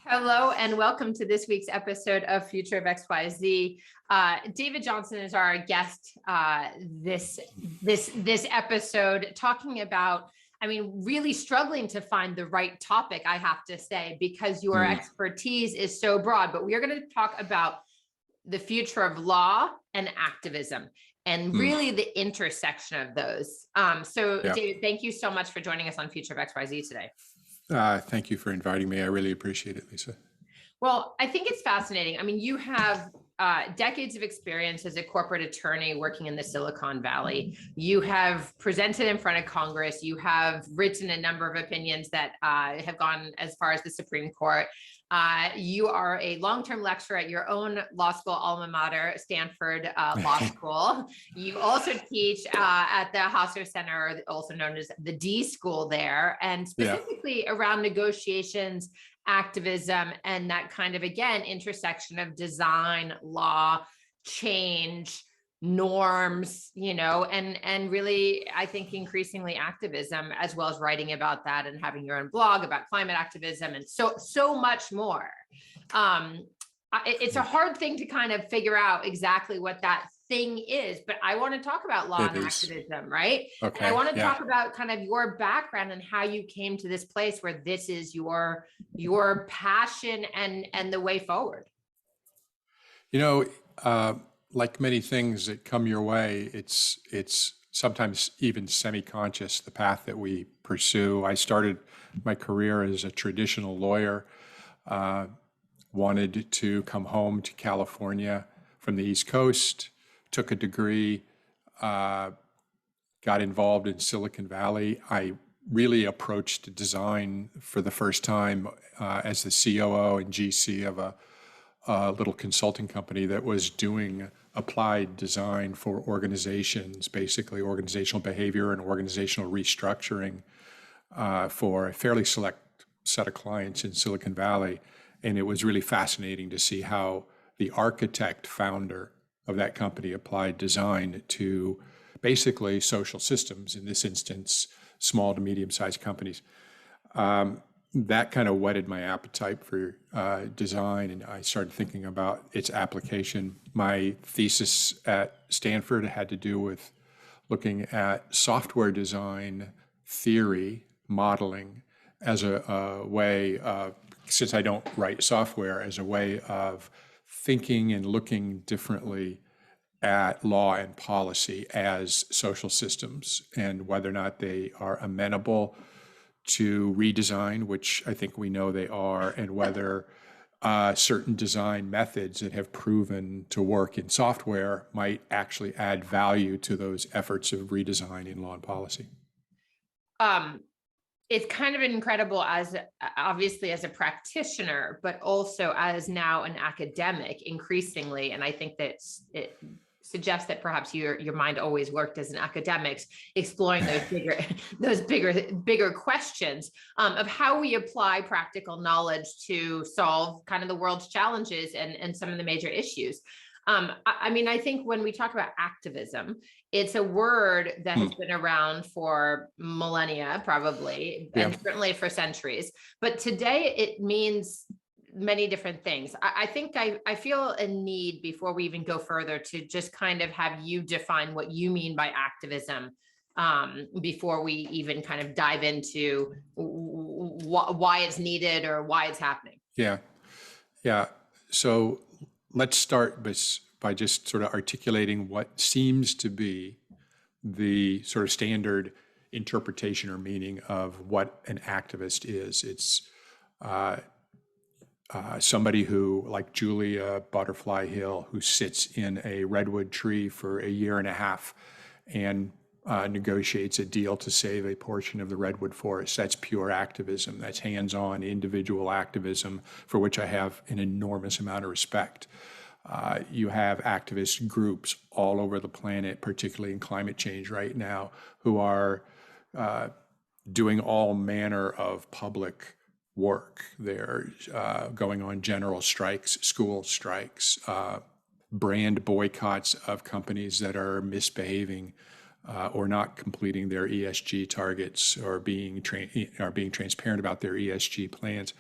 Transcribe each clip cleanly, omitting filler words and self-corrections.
Hello and welcome to this week's episode of Future of XYZ. David Johnson is our guest this episode, talking about, really struggling to find the right topic, I have to say, because your expertise is so broad. But we are going to talk about the future of law and activism, and really the intersection of those. David, thank you so much for joining us on Future of XYZ today. Thank you for inviting me. I really appreciate it, Lisa. Well, I think it's fascinating. You have decades of experience as a corporate attorney working in the Silicon Valley. You have presented in front of Congress. You have written a number of opinions that have gone as far as the Supreme Court. You are a long-term lecturer at your own law school alma mater, Stanford Law School. You also teach at the Hauser Center, also known as the D.school there, and specifically around negotiations, activism, and that kind of, again, intersection of design, law, change, norms, and really, I think increasingly activism, as well as writing about that and having your own blog about climate activism and so much more. It's a hard thing to kind of figure out exactly what that thing is, but I want to talk about law and activism, right? Okay. And I want to talk about kind of your background and how you came to this place where this is your passion and the way forward. Like many things that come your way, it's sometimes even semi-conscious, the path that we pursue. I started my career as a traditional lawyer, wanted to come home to California from the East Coast, took a degree, got involved in Silicon Valley. I really approached design for the first time as the COO and GC of a little consulting company that was doing applied design for organizations, basically organizational behavior and organizational restructuring for a fairly select set of clients in Silicon Valley. And it was really fascinating to see how the architect founder of that company applied design to basically social systems, in this instance, small to medium-sized companies. That kind of whetted my appetite for design, and I started thinking about its application. My thesis at Stanford had to do with looking at software design theory, modeling, as a way of, since I don't write software, as a way of thinking and looking differently at law and policy as social systems, and whether or not they are amenable to redesign, which I think we know they are, and whether certain design methods that have proven to work in software might actually add value to those efforts of redesign in law and policy. It's kind of incredible, as obviously as a practitioner, but also as now an academic increasingly. And I think that it suggests that perhaps your mind always worked as an academic, exploring those bigger questions of how we apply practical knowledge to solve kind of the world's challenges and some of the major issues. I think when we talk about activism, it's a word that has been around for millennia, probably, and certainly for centuries. But today it means many different things. I think I feel a need, before we even go further, to just kind of have you define what you mean by activism before we even kind of dive into why it's needed or why it's happening. Yeah. So let's start by just sort of articulating what seems to be the sort of standard interpretation or meaning of what an activist is. It's somebody who, like Julia Butterfly Hill, who sits in a redwood tree for a year and a half and negotiates a deal to save a portion of the redwood forest. That's pure activism. That's hands-on individual activism, for which I have an enormous amount of respect. You have activist groups all over the planet, particularly in climate change right now, who are doing all manner of public work. They're going on general strikes, school strikes, brand boycotts of companies that are misbehaving, or not completing their ESG targets or being transparent about their ESG plans.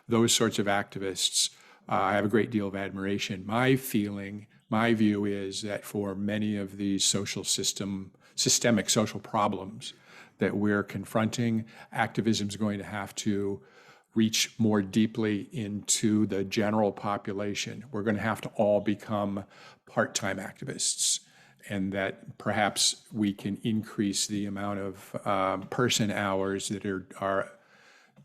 Those sorts of activists, I have a great deal of admiration. My view is that for many of these systemic social problems that we're confronting, activism is going to have to reach more deeply into the general population. We're going to have to all become part-time activists, and that perhaps we can increase the amount of person hours that are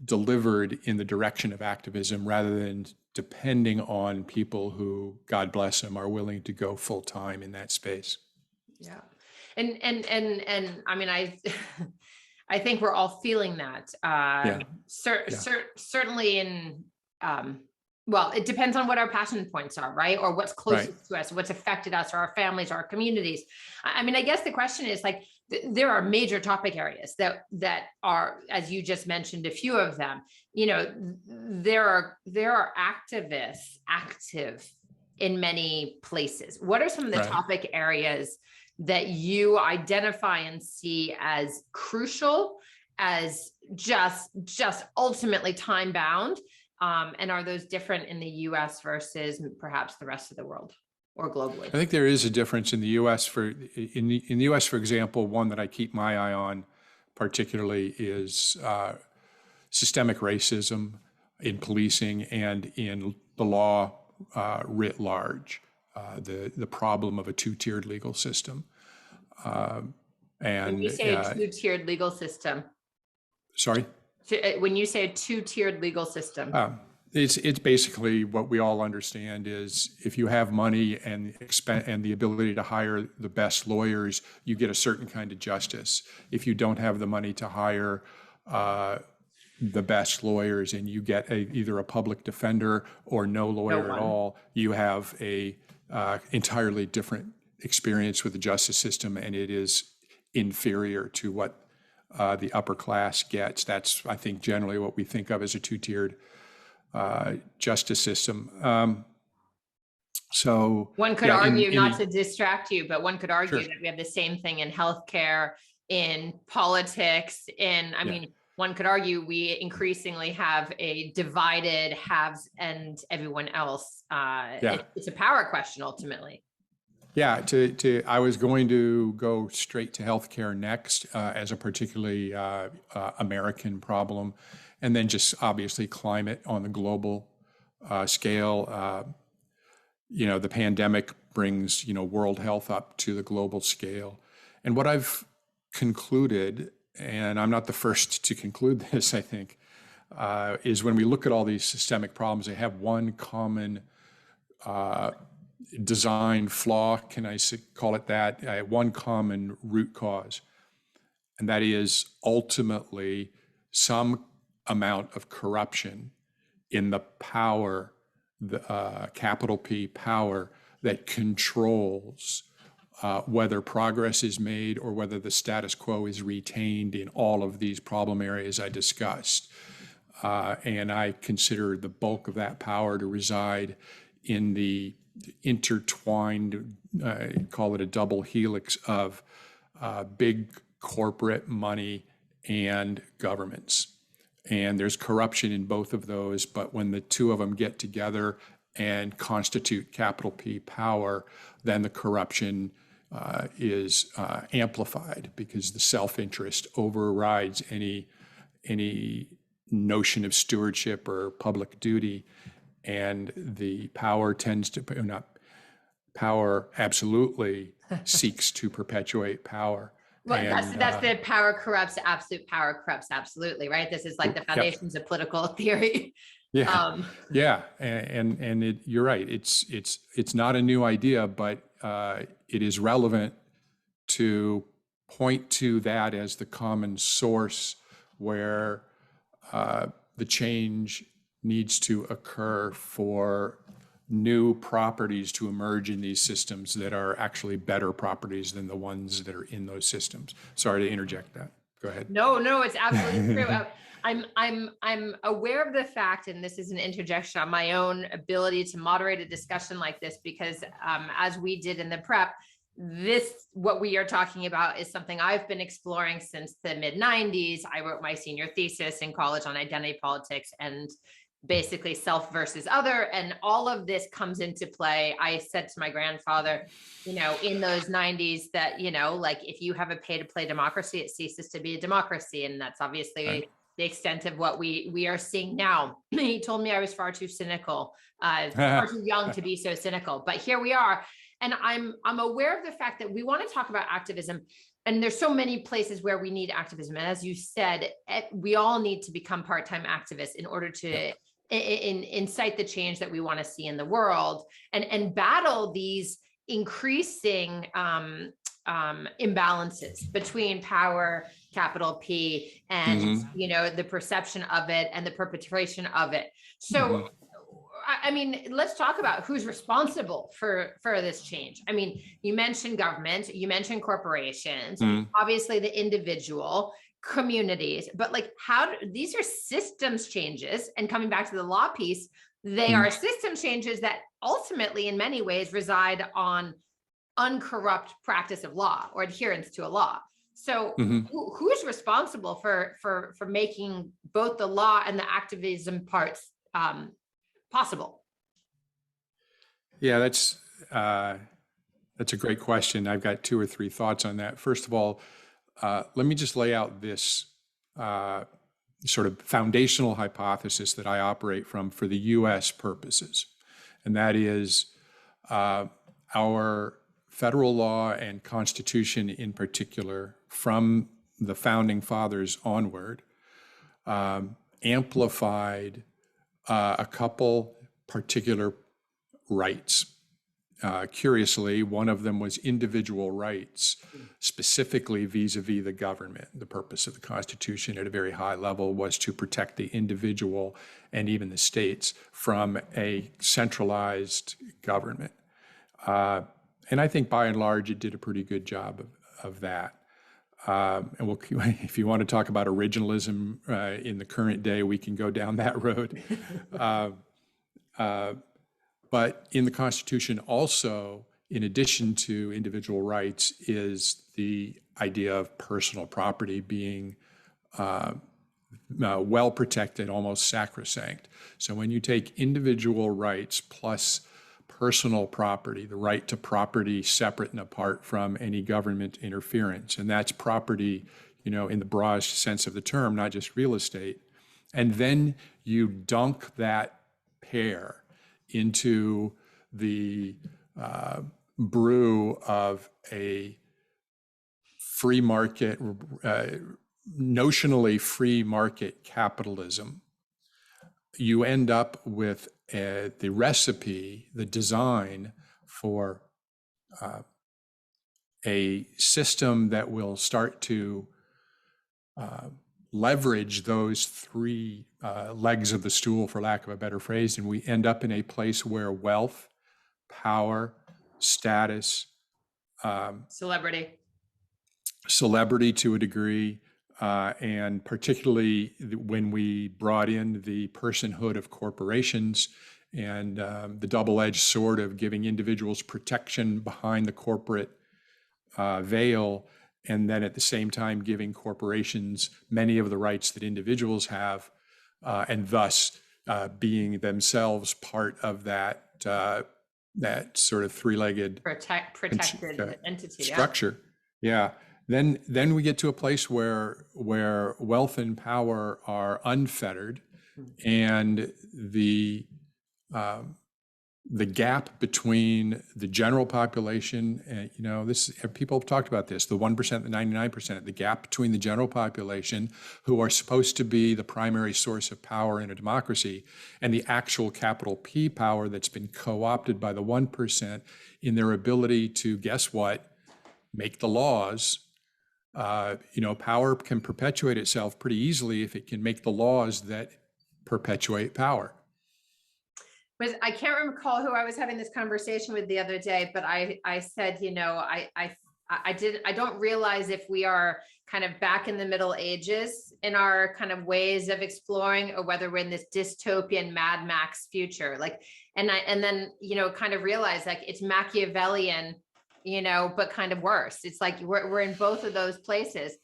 delivered in the direction of activism rather than depending on people who, God bless them, are willing to go full-time in that space. Yeah. And I mean, I think we're all feeling that. Certainly in, well, it depends on what our passion points are, right? Or what's closest to us, what's affected us, or our families, or our communities. I mean, I guess the question is like, there are major topic areas that are, as you just mentioned, a few of them, you know, there are activists active in many places. What are some of the topic areas that you identify and see as crucial, as just ultimately time bound? And are those different in the US versus perhaps the rest of the world or globally? I think there is a difference in the US. In the US, for example, one that I keep my eye on particularly is systemic racism in policing and in the law writ large, the problem of a two-tiered legal system. And when you say a two-tiered legal system, sorry? When you say a two-tiered legal system, it's basically what we all understand is if you have money and the ability to hire the best lawyers, you get a certain kind of justice. If you don't have the money to hire the best lawyers and you get either a public defender or no lawyer at all, you have a entirely different experience with the justice system, and it is inferior to what the upper class gets. That's, I think, generally what we think of as a two-tiered justice system. So one could argue, not to distract you, but one could argue that we have the same thing in healthcare, in politics, I mean, one could argue we increasingly have a divided haves and everyone else. It's a power question ultimately. Yeah, I was going to go straight to healthcare next as a particularly American problem, and then just obviously climate on the global scale. You know, the pandemic brings, world health up to the global scale. And what I've concluded, and I'm not the first to conclude this, I think, is when we look at all these systemic problems, they have one common design flaw, can I call it that? One common root cause, and that is ultimately some amount of corruption in the power, the capital P power that controls whether progress is made or whether the status quo is retained in all of these problem areas I discussed. And I consider the bulk of that power to reside in the intertwined, call it a double helix of big corporate money and governments. And there's corruption in both of those, but when the two of them get together and constitute capital P power, then the corruption is amplified because the self-interest overrides any notion of stewardship or public duty. And the power power absolutely seeks to perpettuate power. Well, that's the power corrupts, absolute power corrupts absolutely, right? This is like the foundations of political theory. Yeah, and you're right. It's not a new idea, but it is relevant to point to that as the common source where the change needs to occur for new properties to emerge in these systems that are actually better properties than the ones that are in those systems. Sorry to interject that. Go ahead. No, it's absolutely true. I'm aware of the fact, and this is an interjection on my own ability to moderate a discussion like this, because as we did in the prep, what we are talking about is something I've been exploring since the mid 90s. I wrote my senior thesis in college on identity politics and basically self versus other. And all of this comes into play. I said to my grandfather, in those 90s that, like if you have a pay to play democracy, it ceases to be a democracy. And that's obviously Right. the extent of what we are seeing now. He told me I was far too cynical, far too young to be so cynical, but here we are. And I'm aware of the fact that we want to talk about activism, and there's so many places where we need activism. And as you said, we all need to become part-time activists in order to incite the change that we want to see in the world, and battle these increasing imbalances between power, capital P, and the perception of it and the perpetration of it. So I mean, let's talk about who's responsible for this change. I mean, you mentioned government, you mentioned corporations, obviously the individual, communities, but like these are systems changes. And coming back to the law piece, they are system changes that ultimately in many ways reside on uncorrupt practice of law or adherence to a law. So who's responsible for making both the law and the activism parts possible? Yeah, that's a great question. I've got 2 or 3 thoughts on that. First of all, let me just lay out this sort of foundational hypothesis that I operate from for the U.S. purposes, and that is our federal law and Constitution in particular, from the founding fathers onward, amplified a couple particular rights. Curiously, one of them was individual rights, specifically vis-a-vis the government. The purpose of the Constitution at a very high level was to protect the individual and even the states from a centralized government. And I think by and large, it did a pretty good job of that. And if you want to talk about originalism in the current day, we can go down that road. But in the Constitution also, in addition to individual rights, is the idea of personal property being well protected, almost sacrosanct. So when you take individual rights plus personal property, the right to property separate and apart from any government interference, and that's property, in the broadest sense of the term, not just real estate, and then you dunk that pair into the brew of a free market, notionally free market capitalism, you end up with the recipe, the design for a system that will start to leverage those 3 legs of the stool, for lack of a better phrase, and we end up in a place where wealth, power, status, celebrity to a degree, and particularly when we brought in the personhood of corporations and the double-edged sword of giving individuals protection behind the corporate veil, and then at the same time giving corporations many of the rights that individuals have, and thus being themselves part of that sort of 3-legged protected entity structure. Yeah. Then we get to a place where wealth and power are unfettered, and the gap between the general population and, people have talked about this, the 1%, the 99%, the gap between the general population, who are supposed to be the primary source of power in a democracy, and the actual capital P power that's been co-opted by the 1% in their ability to, guess what, make the laws. Power can perpetuate itself pretty easily if it can make the laws that perpetuate power. I can't recall who I was having this conversation with the other day, but I said, I don't realize if we are kind of back in the Middle Ages in our kind of ways of exploring, or whether we're in this dystopian Mad Max future. And then kind of realize like it's Machiavellian but kind of worse. It's like we're in both of those places.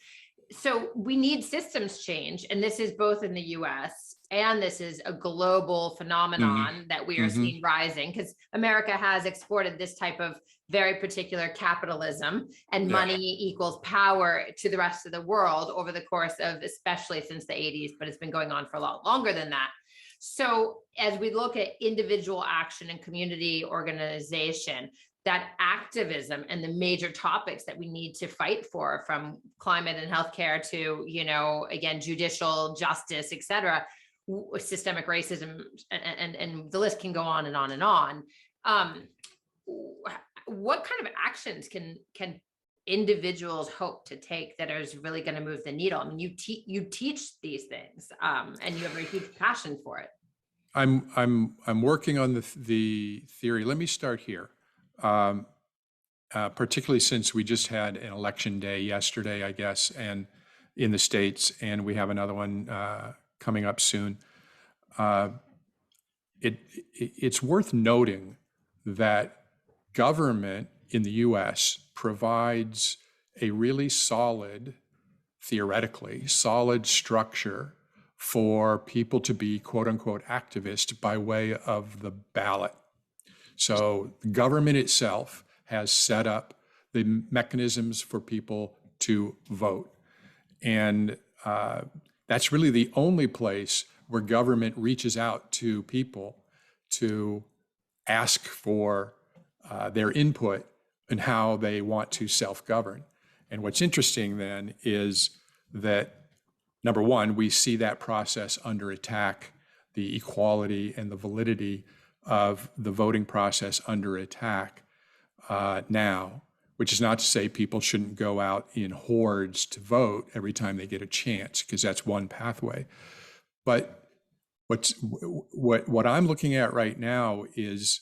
So we need systems change. And this is both in the US and this is a global phenomenon that we are seeing rising, because America has exported this type of very particular capitalism, and money equals power to the rest of the world over the course of, especially since the 80s, but it's been going on for a lot longer than that. So as we look at individual action and community organization, that activism and the major topics that we need to fight for, from climate and healthcare to, again, judicial justice, et cetera, systemic racism, and the list can go on and on and on. What kind of actions can individuals hope to take that is really going to move the needle? I mean, you teach these things, and you have a huge passion for it. I'm working on the theory. Let me start here. Particularly since we just had an election day yesterday, I guess, and in the States, and we have another one coming up soon. It's worth noting that government in the US provides a really solid, theoretically, solid structure for people to be quote unquote activist by way of the ballot. So the government itself has set up the mechanisms for people to vote. And that's really the only place where government reaches out to people to ask for their input in how they want to self-govern. And what's interesting then is that, number one, we see that process under attack, the equality and the validity of the voting process under attack now, which is not to say people shouldn't go out in hordes to vote every time they get a chance, because that's one pathway. But what I'm looking at right now is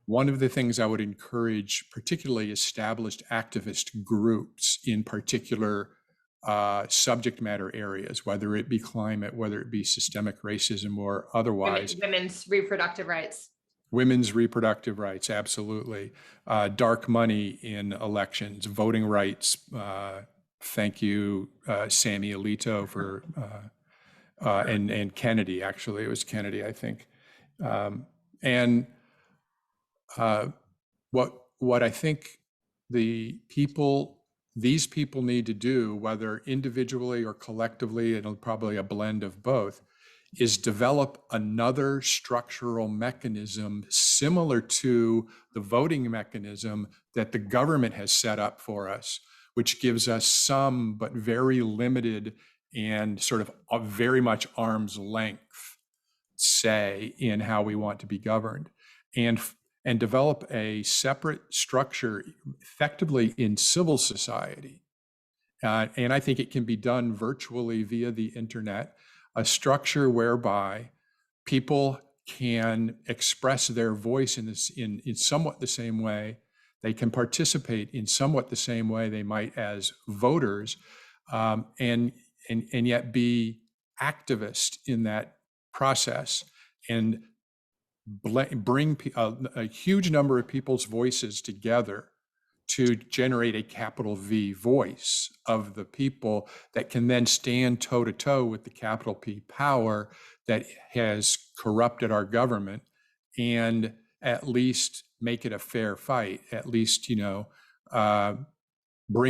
one of the things I would encourage, particularly established activist groups in particular subject matter areas, whether it be climate, whether it be systemic racism or otherwise. Women's reproductive rights. Women's reproductive rights, absolutely. Dark money in elections, voting rights. Thank you, Sammy Alito, for and Kennedy. Actually, it was Kennedy, I think. And what I think these people need to do, whether individually or collectively, and probably a blend of both, is develop another structural mechanism similar to the voting mechanism that the government has set up for us, which gives us some but very limited and sort of a very much arm's length say in how we want to be governed, and develop a separate structure effectively in civil society. And I think it can be done virtually via the internet, a structure whereby people can express their voice in somewhat the same way. They can participate in somewhat the same way they might as voters, and yet be activist in that process, and bring a huge number of people's voices together to generate a capital V voice of the people that can then stand toe to toe with the capital P power that has corrupted our government, and at least make it a fair fight, at least, bring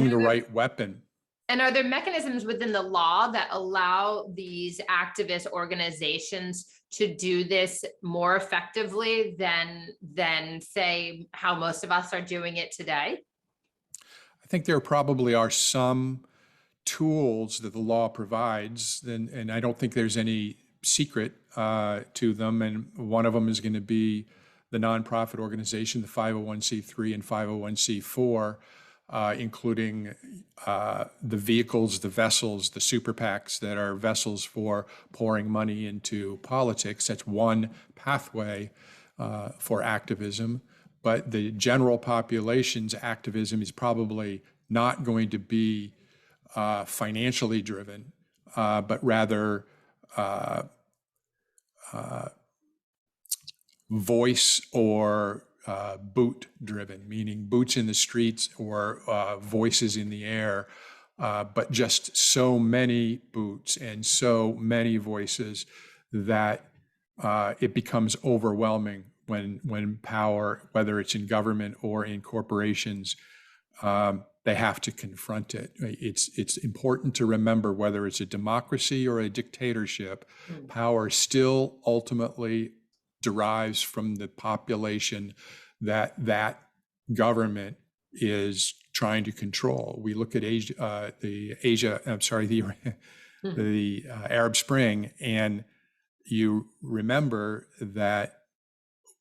the right weapon. And are there mechanisms within the law that allow these activist organizations to do this more effectively than say how most of us are doing it today? I think there probably are some tools that the law provides, and I don't think there's any secret to them. And one of them is going to be the nonprofit organization, the 501c3 and 501c4, including the vehicles, the vessels, the super PACs that are vessels for pouring money into politics. That's one pathway for activism. But the general population's activism is probably not going to be financially driven, but rather voice or boot driven, meaning boots in the streets or voices in the air, but just so many boots and so many voices that it becomes overwhelming when power, whether it's in government or in corporations, they have to confront it. It's important to remember, whether it's a democracy or a dictatorship, power still ultimately derives from the population that government is trying to control. We look at the Arab Spring, and you remember that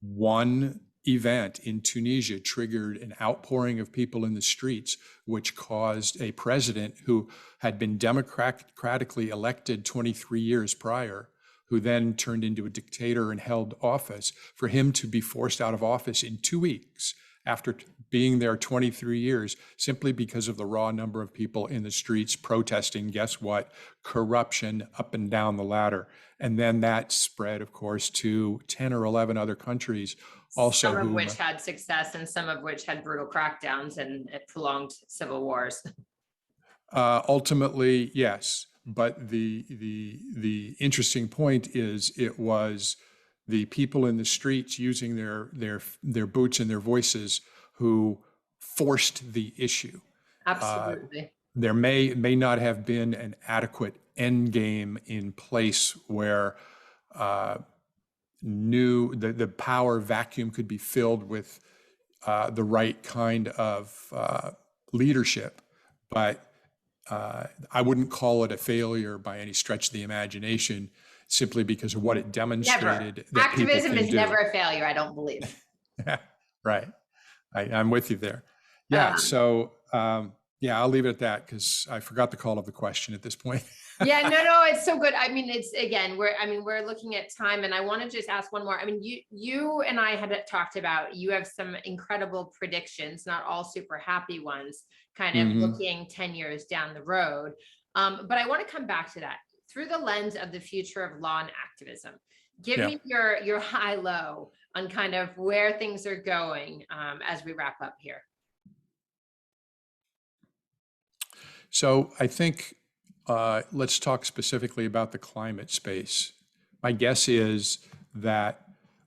one event in Tunisia triggered an outpouring of people in the streets, which caused a president who had been democratically elected 23 years prior, who then turned into a dictator and held office, for him to be forced out of office in 2 weeks after being there 23 years, simply because of the raw number of people in the streets protesting, guess what? Corruption up and down the ladder. And then that spread, of course, to 10 or 11 other countries also. Some of which had success and some of which had brutal crackdowns and prolonged civil wars. Ultimately, yes. But the interesting point is, it was the people in the streets using their boots and their voices who forced the issue. Absolutely. There may not have been an adequate end game in place where the power vacuum could be filled with the right kind of leadership, but I wouldn't call it a failure by any stretch of the imagination, simply because of what it demonstrated. Never. Activism is never a failure, I don't believe. Right. I'm with you there. Yeah. So, I'll leave it at that, because I forgot the call of the question at this point. Yeah, no, it's so good. I mean, we're looking at time, and I want to just ask one more. I mean, you and I had talked about, you have some incredible predictions, not all super happy ones, kind of looking 10 years down the road. But I want to come back to that through the lens of the future of law and activism. Give me your high low on kind of where things are going as we wrap up here. So I think let's talk specifically about the climate space. My guess is that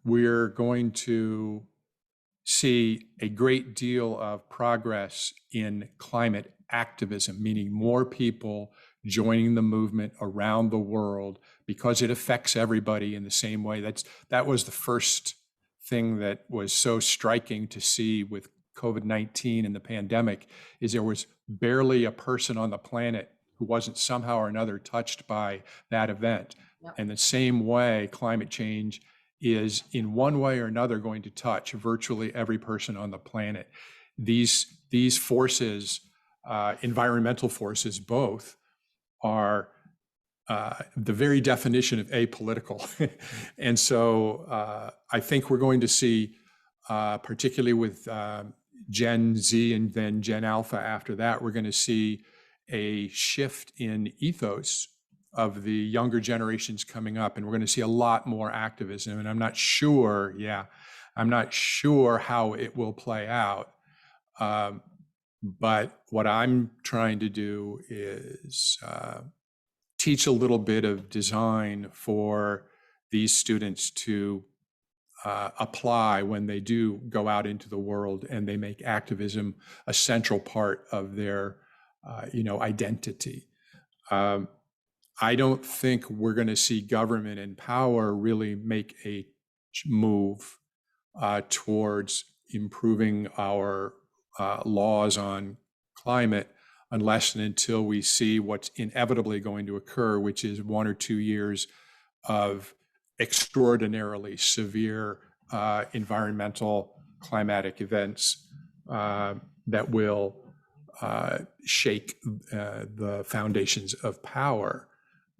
we're going to see a great deal of progress in climate activism, meaning more people joining the movement around the world, because it affects everybody in the same way. That was the first thing that was so striking to see with COVID-19 and the pandemic, is there was barely a person on the planet who wasn't somehow or another touched by that event. Yep. And the same way, climate change is in one way or another going to touch virtually every person on the planet. These forces, environmental forces both, are the very definition of apolitical. And so I think we're going to see, particularly with Gen Z and then Gen Alpha after that, we're going to see a shift in ethos of the younger generations coming up, and we're going to see a lot more activism. And I'm not sure how it will play out. But what I'm trying to do is teach a little bit of design for these students to apply when they do go out into the world and they make activism a central part of their identity. I don't think we're going to see government and power really make a move towards improving our laws on climate unless and until we see what's inevitably going to occur, which is 1 or 2 years of extraordinarily severe environmental climatic events that will shake the foundations of power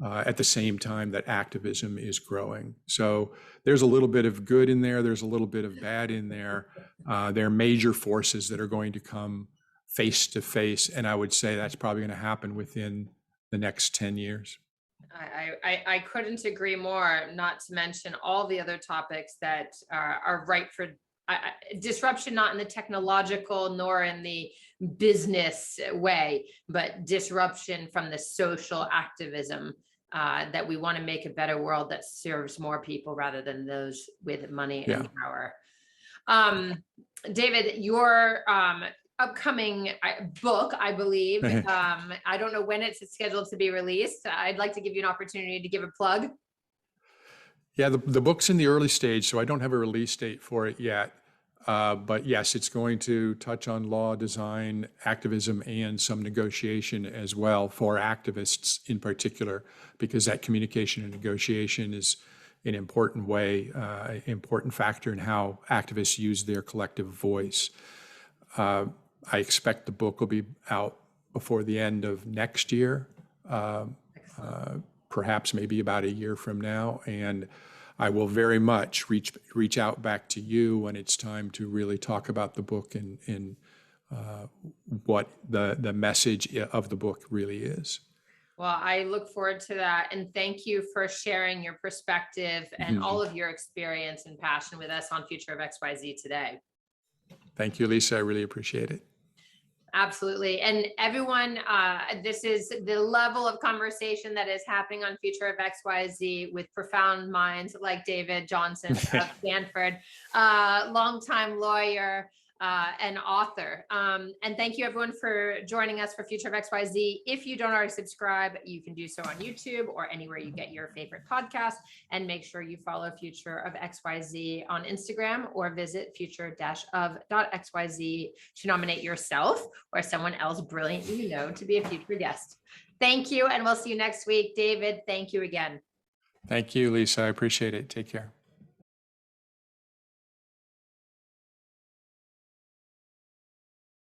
at the same time that activism is growing. So there's a little bit of good in there. There's a little bit of bad in there. There are major forces that are going to come face to face. And I would say that's probably going to happen within the next 10 years. I couldn't agree more, not to mention all the other topics that are ripe for disruption, not in the technological nor in the business way, but disruption from the social activism, that we want to make a better world that serves more people rather than those with money and power. David, your upcoming book, I believe, I don't know when it's scheduled to be released. I'd like to give you an opportunity to give a plug. Yeah, the book's in the early stage, so I don't have a release date for it yet. But yes, it's going to touch on law, design, activism, and some negotiation as well for activists in particular, because that communication and negotiation is an important way, important factor in how activists use their collective voice. I expect the book will be out before the end of next year, perhaps maybe about a year from now. And I will very much reach out back to you when it's time to really talk about the book and what the message of the book really is. Well, I look forward to that. And thank you for sharing your perspective and all of your experience and passion with us on Future of XYZ today. Thank you, Lisa. I really appreciate it. Absolutely. And everyone, this is the level of conversation that is happening on Future of XYZ with profound minds like David Johnson of Stanford, longtime lawyer and author. And thank you everyone for joining us for Future of XYZ. If you don't already subscribe, you can do so on YouTube or anywhere you get your favorite podcast. And make sure you follow Future of XYZ on Instagram or visit future-of.xyz to nominate yourself or someone else brilliant you know to be a future guest. Thank you, and we'll see you next week. David, thank you again. Thank you, Lisa. I appreciate it. Take care.